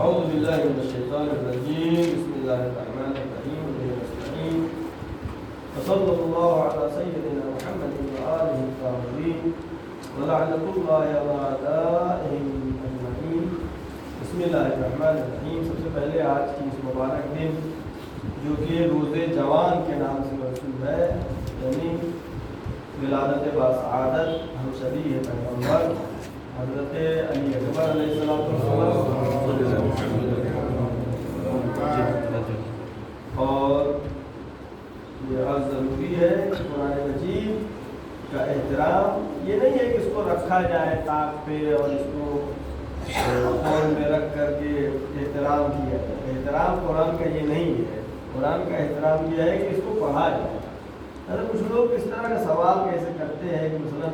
اعوذ باللہ من الشیطان الرجیم بسم اللہ الرحمن الرحیم ونستعین وصلی اللہ علی سیدنا محمد وآلہ الطاہرین ولعنۃ اللہ علی اعدائہم اجمعین۔ بسم اللہ الرحمن الرحیم۔ سب سے پہلے آج کی اس مبارک دن جو کہ روز جوان کے نام سے منسوب ہے، یعنی ولادت باسعادت ہم شبیہ پیغمبر حضرت علی اکبر علیہ السلام اور یہ عرض ضروری ہے کہ قرآن مجید کا احترام یہ نہیں ہے کہ اس کو رکھا جائے طاق پہ اور اس کو فون میں رکھ کر کے احترام کیا جائے۔ احترام قرآن کا یہ نہیں ہے۔ قرآن کا احترام یہ ہے کہ اس کو پڑھا جائے۔ کچھ لوگ اس طرح کا سوال کیسے کرتے ہیں کہ مثلا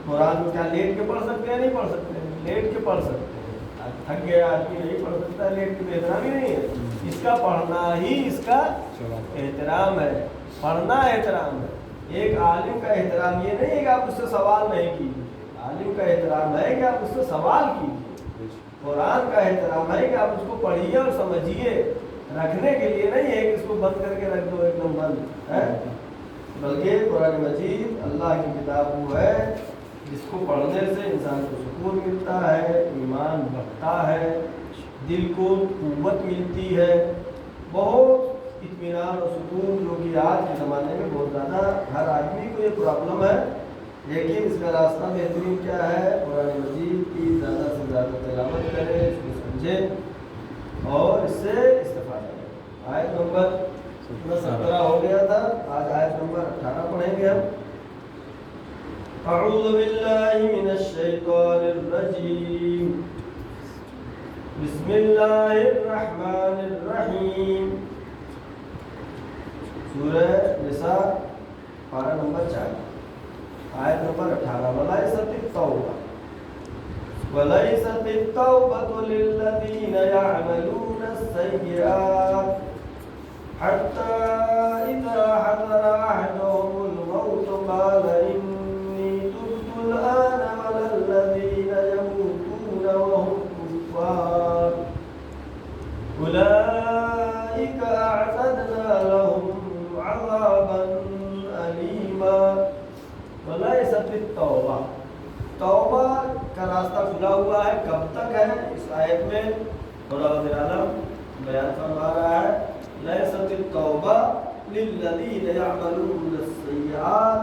قرآن کو کیا لیٹ کے پڑھ سکتے ہیں؟ نہیں پڑھ سکتے ہیں، لیٹ کے پڑھ سکتے ہیں۔ تھک گیا آدمی نہیں پڑھ سکتا، لیٹ کے احترام ہی نہیں ہے۔ اس کا پڑھنا ہی اس کا احترام ہے، پڑھنا احترام ہے۔ ایک عالم کا احترام یہ نہیں ہے کہ آپ اس سے سوال نہیں کیجیے، عالم کا احترام ہے کہ آپ اس سے سوال کیجیے۔ قرآن کا احترام ہے کہ آپ اس کو پڑھیے اور سمجھیے، رکھنے کے لیے نہیں ہے کہ اس کو بند کر کے رکھ دو ایک دم بند ہے، بلکہ قرآن مجید اللہ کی کتاب وہ ہے جس کو پڑھنے سے انسان کو سکون ملتا ہے، ایمان بڑھتا ہے، دل کو قوت ملتی ہے، بہت اطمینان اور سکون، جو کہ آج کے زمانے میں بہت زیادہ ہر آدمی کو یہ پرابلم ہے۔ لیکن اس کا راستہ بہترین کیا ہے؟ قرآن مجید کی زیادہ سے زیادہ تلاوت کریں، اس کو سمجھیں اور اس سے استفادہ کریں۔ آیت نمبر 17 ہو گیا تھا، آج آیت نمبر 18 پڑھیں گے ہم۔ اعوذ باللہ من الشیطان الرجیم بسم اللہ الرحمن الرحیم۔ سورہ نساء پارہ نمبر 4 آیت نمبر 18۔ وَلَيْسَتِ التَّوْبَةُ لِلَّذِينَ يَعْمَلُونَ السَّيِّئَاتِ حَتَّى إِذَا حَضَرَ أَحَدَهُمُ الْمَوْتُ قَالَ إِنِّي تُبْتُ الْآنَ وَلَا الَّذِينَ يَمُوتُونَ وَهُمْ كُفَّارٌ أُولَئِكَ أَعْتَدْنَا لَهُمْ عَذَابًا أَلِيمًا۔ وَلَيْسَتِ التَّوْبَةُ، توبہ کا راستہ کھلا ہوا ہے، کب تک ہے؟ اس آیت میں خدا وزیر اعظم بیان فرما رہا ہے، لیست التوبہ للذین یعملون السیئات،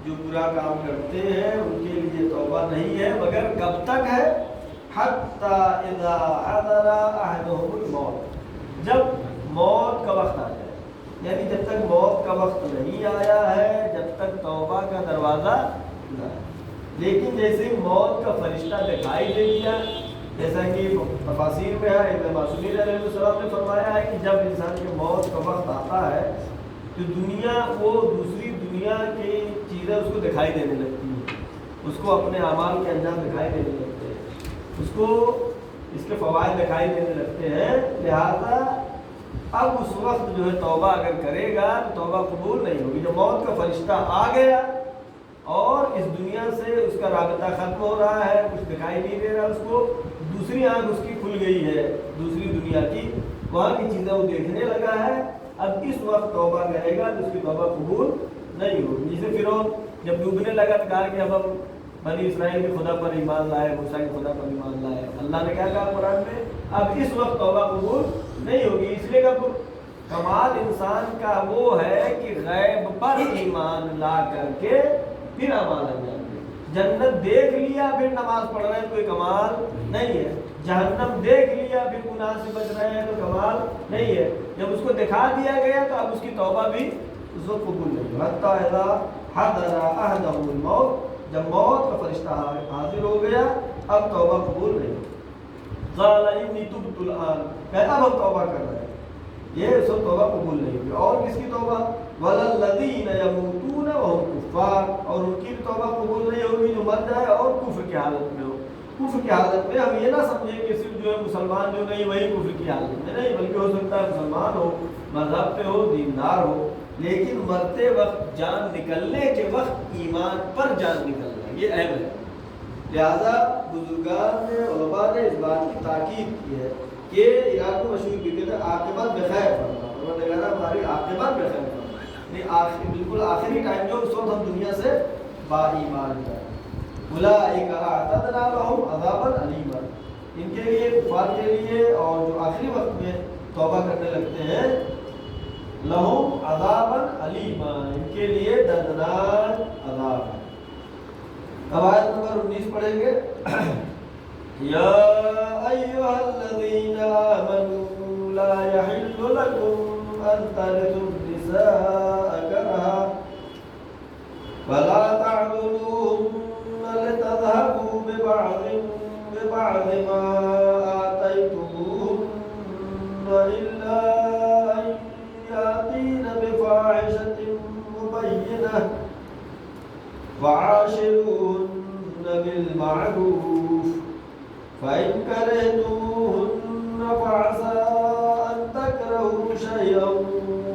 جو برا کام کرتے ہیں ان کے لیے توبہ نہیں ہے، مگر کب تک ہے؟ حتی اذا حضر احدهم الموت، جب موت کا وقت آ جائے، یعنی جب تک موت کا وقت نہیں آیا ہے، جب تک توبہ کا دروازہ نہ ہے۔ لیکن جیسے موت کا فرشتہ دکھائی دے دیا، جیسا کہ تفاسیر میں ہے، ابن معصومین علیہ السلام نے فرمایا ہے کہ جب انسان کی موت کا وقت آتا ہے تو دنیا، وہ دوسری دنیا کی چیزیں اس کو دکھائی دینے لگتی ہیں، اس کو اپنے اعمال کے انجام دکھائی دینے لگتے ہیں، اس کو اس کے فوائد دکھائی دینے لگتے ہیں۔ لہذا اب اس وقت جو ہے توبہ اگر کرے گا تو توبہ قبول نہیں ہوگی۔ جو موت کا فرشتہ آ گیا اور اس دنیا سے اس کا رابطہ ختم ہو رہا ہے، کچھ دکھائی نہیں دے رہا، اس کو دوسری آنکھ اس کی کھل گئی ہے، دوسری دنیا کی، وہاں کی چیزیں وہ دیکھنے لگا ہے، اب اس وقت توبہ کرے گا تو اس کی توبہ قبول نہیں ہوگی۔ جسے فرعون جب ڈوبنے لگا تو کہا کہ اب ہم بنی اسرائیل کے خدا پر ایمان لائے، موسیٰ کے خدا پر ایمان لائے، اللہ نے کیا کہا قرآن میں؟ اب اس وقت توبہ قبول نہیں ہوگی۔ اس لیے کہ کمال انسان کا وہ ہے کہ غیب پر ایمان لا کر کے پھر اعمال انجام دے۔ جنت دیکھ لیا پھر نماز پڑھ رہے ہیں، کوئی کمال نہیں ہے۔ جہنم دیکھ لیا پھر گناہ سے بچ رہے ہیں تو کمال نہیں ہے۔ جب اس کو دکھا دیا گیا تو اب اس کی توبہ بھی اس وقت قبول نہیں ہے۔ حتی اذا حضر احدهم الموت، جب موت کا فرشتہ حاضر ہو گیا اب توبہ قبول نہیں۔ قال انی تبت الآن، کہ اب ہم توبہ کر رہے ہیں، یہ سب توبہ قبول نہیں ہوگی۔ اور کس کی توبہ؟ وَلَلَّذِينَ يَمُوتُونَ وَهُمْ كُفَّارٌ، اور ان کی بھی توبہ قبول نہیں ہوگی جو مر جائے اور کفر کی حالت میں ہو۔ کفر کی حالت میں ہم یہ نہ سمجھیں کہ صرف جو ہے مسلمان جو نہیں وہی کفر کی حالت میں نہیں، بلکہ ہو سکتا ہے مسلمان ہو، مذہب پہ ہو، دیندار ہو، لیکن مرتے وقت، جان نکلنے کے وقت ایمان پر جان نکلنا یہ اہم ہے۔ لہذا بزرگان نے، علماء نے اس بات کی تاکید کی ہے کہ ایران میں مشہور بھی کہتے ہیں عاقبت بخیر فرما، پروردگار ہماری عاقبت بخیر فرما، یعنی بالکل آخری ٹائم جو اس وقت ہم دنیا سے با ایمان جائیں۔ اولئک اعتدنا لهم عذابا علیما، ان کے لیے کفار کے لیے اور جو آخری وقت میں توبہ کرنے لگتے ہیں، لهم عذابا علیما، ان کے لیے دردناک عذاب ہے۔ اب آیت نمبر 19 پڑھیں گے۔ یا ایھا الذین آمنوا لا یحل لکم ان ترثوا النساء کرہا ولا تعضلوهن لتذهبوا ببعض ما آتيتموهن إلا أن يأتين بفاحشة مبينة وعاشروهن بالمعروف فإن كرهتموهن فعسى أن تكرهوا شيئا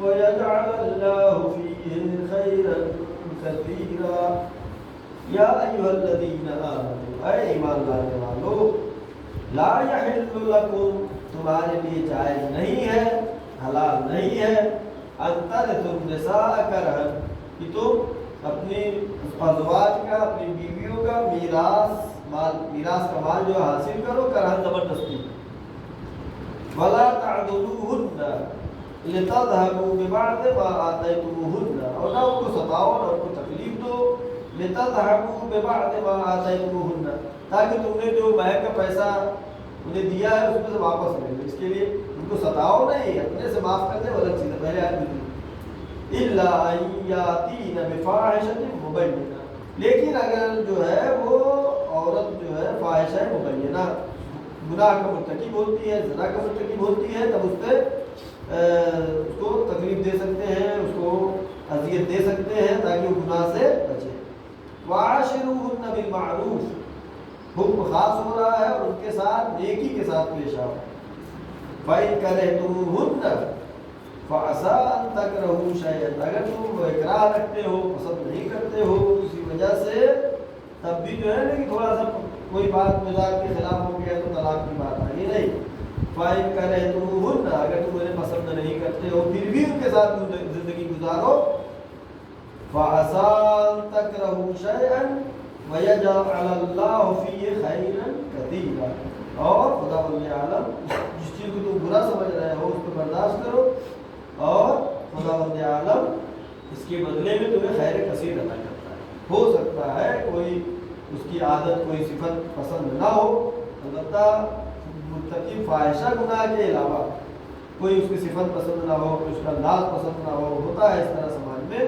ويجعل الله فيه خيرا كثيرا یا ایھا الذین آمنوا، اے ایمان لانے والو، لا یحل لکم، تمہارے لیے جائز نہیں ہے، حلال نہیں ہے، ان ترثوا النساء کرہا، کہ تم اپنی ازواج کا، اپنی بیویوں کا میراث کا مال جو حاصل کرو کرہا زبردستی، ولا تعضلوهن لتذهبوا ببعض ما آتيتموهن، اور نہ ان کو ستاؤ اور ان کو تکلیف دو، لتذهبوا ببعض ما آتيتموهن، تاکہ تم نے جو مہر کا پیسہ انہیں دیا ہے اس میں سے واپس لے لو، اس کے لیے ان کو ستاؤ نہیں، اپنے سے معاف کر دے، غلط چیز ہے، پہلے آیت میں الا ان یاتین بفاحشۃ مبینہ، لیکن اگر جو ہے وہ عورت جو ہے فاحشہ مبینہ گناہ کا مرتکب ہوتی ہے، زنا کا مرتکب ہوتی ہے، تب اس پہ اس کو تکلیف دے سکتے ہیں، اس کو اذیت دے سکتے ہیں تاکہ وہ گناہ سے بچے۔ وعاشروہن بالمعروف، حکم خاص ہو رہا ہے اور ان کے ساتھ نیکی کے ساتھ پیش آؤ۔ فَإِن كَرِهْتُمُوهُنَّ فَعَسَىٰ أَن تَكْرَهُوا شَيْئًا، اگر تم اکراہ رکھتے ہو، پسند نہیں کرتے ہو کسی وجہ سے، تب بھی جو ہے نا کہ تھوڑا سا کوئی بات مزاج کے خلاف ہو گیا تو طلاق کی بات آئی نہیں۔ فَإِن كَرِهْتُمُوهُنَّ، اگر تم انہیں پسند نہیں کرتے ہو پھر بھی ان کے ساتھ زندگی گزارو، فَعَسَىٰ أَن تَكْرَهُوا شَيْئًا وَيَجْعَلَ اللَّهُ فِيهِ خَيْرًا كَثِيرًا، اور خداوند عالم جس چیز کو تم برا سمجھ رہے ہو اس کو برداشت کرو، اور خداوند عالم اس کے بدلے میں تمہیں خیر کثیر عطا کرتا ہے۔ ہو سکتا ہے کوئی اس کی عادت، کوئی صفت پسند نہ ہو، البتہ مرتکب فاحشہ گناہ کے علاوہ کوئی اس کی صفت پسند نہ ہو، کوئی اس کا انداز پسند نہ ہو، ہوتا ہے اس طرح سماج میں،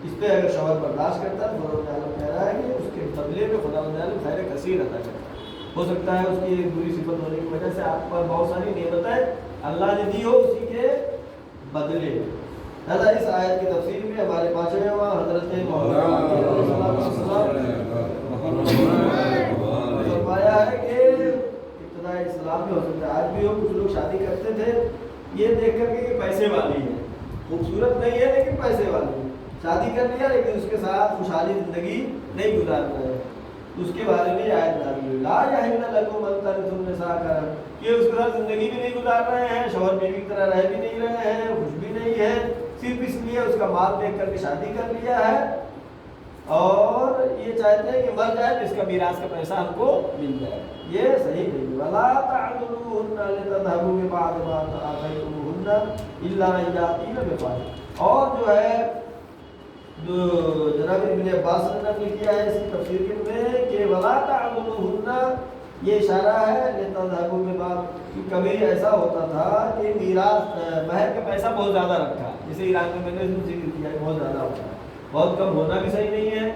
اس پہ اگر شوہر برداشت کرتا ہے خداوند عالم کہہ رہا ہے کہ اس کے بدلے میں خداوند عالم خیر کثیر عطا کرتا ہے۔ ہو سکتا ہے اس کی ایک بری صفت ہونے کی وجہ سے آپ پر بہت ساری نعمتیں اللہ نے دی ہو اسی کے بدلے میں۔ لہٰذا اس آیت کی تفسیر میں ہمارے پانچویں امام حضرت فرمایا ہے کہ ابتدائی اسلام میں، ہو سکتا ہے آج بھی ہو، کچھ لوگ شادی کرتے تھے یہ دیکھ کر کے کہ پیسے والی ہے، خوبصورت نہیں ہے لیکن پیسے والی ہے، شادی کر لیا لیکن اس کے ساتھ خوشحالی زندگی نہیں گزار رہے ہیں، اس کے بارے میں یہ آیت نازل ہوئی، لا یحل لکم ان ترثوا النساء کرہا، کہ اس کے ساتھ زندگی بھی نہیں گزار رہے ہیں، شوہر بیوی کی طرح رہ بھی نہیں رہے ہیں، خوش بھی نہیں ہے، صرف اس لیے اس کا مال دیکھ کر کے شادی کر لیا ہے اور یہ چاہتے ہیں کہ مر جائے تو اس کا میراث کا پیسہ ہم کو مل جائے، یہ صحیح نہیں۔ ولا تعضلوهن لتذهبوا ببعض ما آتيتموهن الا ان ياتين بفاحشة، اور جو ہے جو جناب ابن عباس نے نقل کیا ہے اس کی تفسیر میں کہ ولا تعضلوهن، یہ اشارہ ہے لتذهبوا ببعض، کہ کبھی ایسا ہوتا تھا کہ میراث مہر کا پیسہ بہت زیادہ رکھا، جیسے ایران میں نے ذکر کیا ہے بہت زیادہ ہوتا ہے، بہت کم ہونا بھی صحیح نہیں ہے،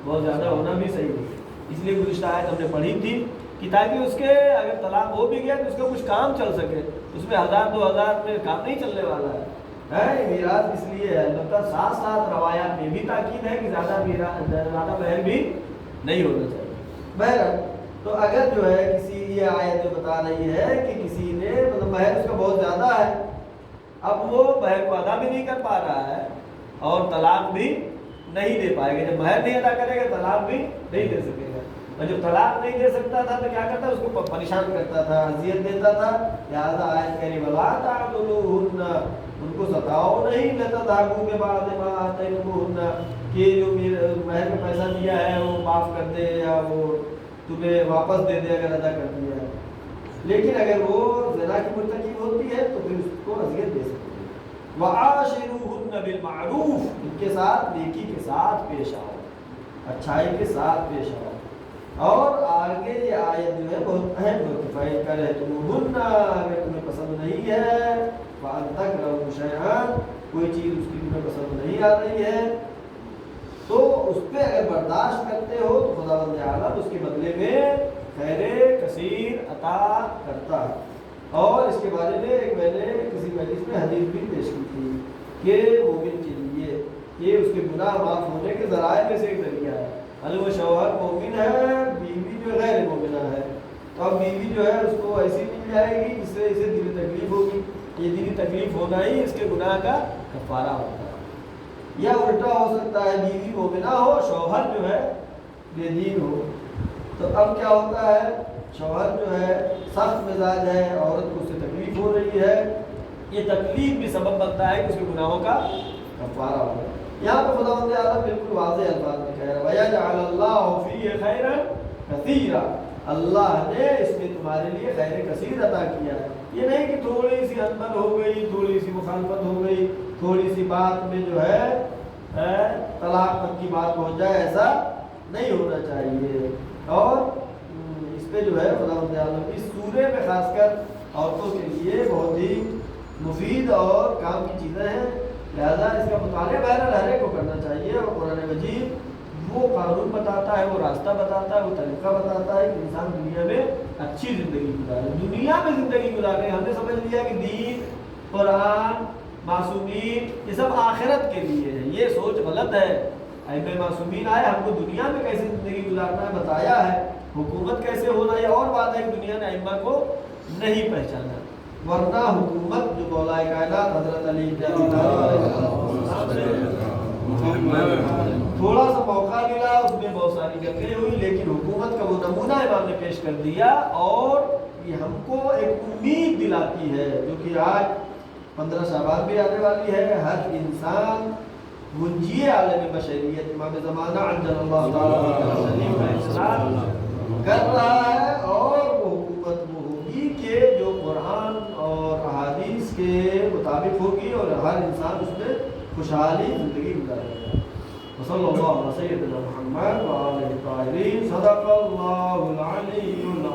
بہت زیادہ ہونا بھی صحیح نہیں ہے، اس لیے گزشتہ آیت ہم نے پڑھی تھی کہ تاکہ اس کے اگر طلاق ہو بھی گیا تو اس کا کچھ کام چل سکے، اس میں 1000 2000 میں کام نہیں چلنے والا ہے، میراث اس لیے ہے، البتہ ساتھ ساتھ روایات میں بھی تاکید ہے کہ زیادہ مہر بھی نہیں ہونا چاہیے۔ بہرحال تو اگر جو ہے کسی، یہ آیت جو بتا رہی ہے کہ کسی نے مطلب مہر اس کا بہت زیادہ ہے، اب وہ مہر کو ادا بھی نہیں کر پا رہا ہے اور طلاق بھی نہیں دے پائے گا، جب مہر نہیں ادا کرے گا طلاق بھی نہیں دے سکے گا، اور جب طلاق نہیں دے سکتا تھا تو کیا کرتا، اس کو پریشان کرتا تھا، اذیت دیتا تھا. لہٰذا آیت کہہ رہی وَلَا تَعْضُلُوهُنَّ، ان کو ستاؤ نہیں، لَتَذْهَبُوا بِبَعْضِ مَا آتَيْتُمُوهُنَّ، کہ جو مہر کا پیسہ دیا ہے وہ معاف کر دے یا وہ تمہیں واپس دے دے اگر ادا کر دیا ہے. لیکن اگر وہ زنا کی مرتکب ہوتی ہے تو پھر اس کو اذیت دے سکتے ہیں. وَعَاشِرُوهُنَّ بِالْمَعْرُوفِ، ان کے ساتھ نیکی کے ساتھ پیش آؤ، اچھائی کے ساتھ پیش آؤ. اور آگے یہ آیت جو ہے بہت اہم ہے، فَإِن كَرِهْتُمُوهُنَّ، اگر تمہیں پسند نہیں ہے، وَأَن تَكْرَهُوا شَيْئًا، کوئی چیز اس کی تمہیں پسند نہیں آ رہی ہے تو اس پہ اگر برداشت کرتے ہو تو خداوند عالم اس کے بدلے میں خیر کثیر عطا کرتا ہے. اور اس کے بارے میں ایک میں نے کسی مجلس میں حدیث بھی پیش کی تھی کہ مومن کے لیے یہ اس کے گناہ معاف ہونے کے ذرائع میں سے ایک ذریعہ ہے. اگر وہ شوہر مومن ہے، بیوی جو غیر مومنہ ہے، تو اب بیوی جو ہے اس کو ایسی مل جائے گی جس سے اسے دلی تکلیف ہوگی. یہ دلی تکلیف ہونا ہی اس کے گناہ کا کفارہ ہوتا ہے. یا الٹا ہو سکتا ہے بیوی مومنہ ہو، شوہر جو ہے بے دین ہو، تو اب کیا ہوتا ہے، شوہر جو ہے سخت مزاج ہے، عورت کو اس سے تکلیف ہو رہی ہے، یہ تکلیف بھی سبب بنتا ہے کہ اس کے گناہوں کا کفارہ ہوگا. یہاں پہ خداوند اعظم بالکل واضح الفاظ میں کہہ رہا ہے وَيَجْعَلَ اللَّهُ فِيهِ خَيْرًا كَثِيرًا، اللہ نے اس میں تمہارے لیے خیر کثیر عطا کیا ہے. یہ نہیں کہ تھوڑی سی انبن ہو گئی، تھوڑی سی مخالفت ہو گئی، تھوڑی سی بات میں جو ہے طلاق تک کی بات پہنچ جائے، ایسا نہیں ہونا چاہیے. اور اس پہ جو ہے خداوند عالم کی سورے میں خاص کر عورتوں کے لیے بہت ہی مفید اور کام کی چیزیں ہیں. لہذا اس کا مطالعہ بہرحال ہر ایک کو کرنا چاہیے. اور قرآن مجید وہ قانون بتاتا ہے، وہ راستہ بتاتا ہے، وہ طریقہ بتاتا ہے کہ انسان دنیا میں اچھی زندگی گزارے. دنیا میں زندگی گزارے ہم نے سمجھ لیا کہ دین، قرآن، معصومین یہ سب آخرت کے لیے ہے. یہ سوچ غلط ہے. ائمہ معصومین آئے، ہم کو دنیا میں کیسے زندگی گزارنا ہے بتایا ہے، حکومت کیسے ہونا. یہ اور بات ہے کہ دنیا نے ائمہ کو نہیں پہچانا، ورنہ حکومت جو مولا کائنات حضرت علی تھوڑا سا موقع ملا، اس میں بہت ساری جنگیں ہوئی، لیکن حکومت کا وہ نمونہ امام نے پیش کر دیا اور یہ ہم کو ایک امید دلاتی ہے جو کہ آج 15 شعبان بھی آنے والی ہے. ہر انسان منجی عالم بشریت امام زمانہ عجل اللہ تعالیٰ کر رہا ہے، اور وہ حکومت وہ ہوگی کہ جو قرآن اور احادیث کے مطابق ہوگی اور ہر انسان اس میں خوشحالی زندگی گزارے گا. وصلی اللہ علیہ سیدنا محمد وآلہ الطاہرین. صدق اللہ العلی العظیم.